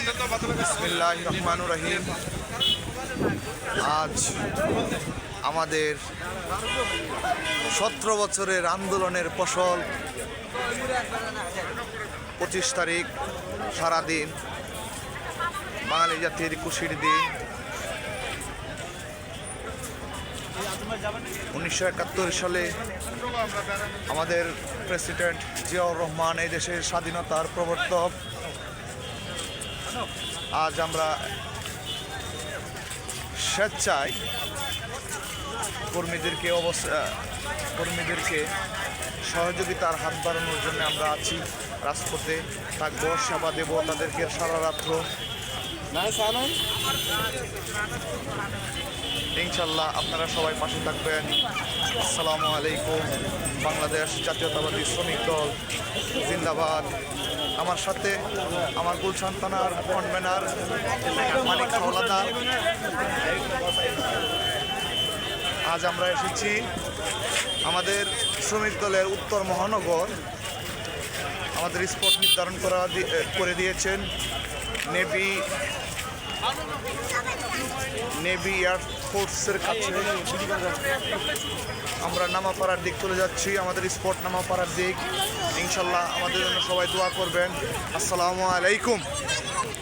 বিসমিল্লাহির রহমানির রহিম। আজ আমাদের 17 বছরের আন্দোলনের ফসল 25 তারিখ সারাদিন বাঙালি জাতির খুশির দিন। 1971 সালে আমাদের প্রেসিডেন্ট জিয়াউর রহমান এই দেশের স্বাধীনতার প্রবর্তক। আজ আমরা স্বেচ্ছায় কর্মীদেরকে সহযোগিতার হাত বাড়ানোর জন্য আমরা আছি, রাজপথে থাকবো, সেবা দেব তাদেরকে সারা রাত্র। ইনশাল্লাহ আপনারা সবাই পাশে থাকবেন। আসসালামু আলাইকুম। বাংলাদেশ জাতীয়তাবাদী শ্রমিক দল জিন্দাবাদ। আমার সাথে আমার গুলশান থানার কনভেনার মানিক হাওলাদার। আজ আমরা এসেছি আমাদের শ্রমিক দলের উত্তর মহানগর। আমাদের স্পট নির্ধারণ করে দিয়েছেন নেভি এয়ারফোর্সের কাছে। আমরা নামাপাড়ার দিক চলে যাচ্ছি, আমাদের স্পট নামাপাড়ার দিক। ইনশাল্লাহ আমাদের জন্য সবাই দোয়া করবেন। আসসালামু আলাইকুম।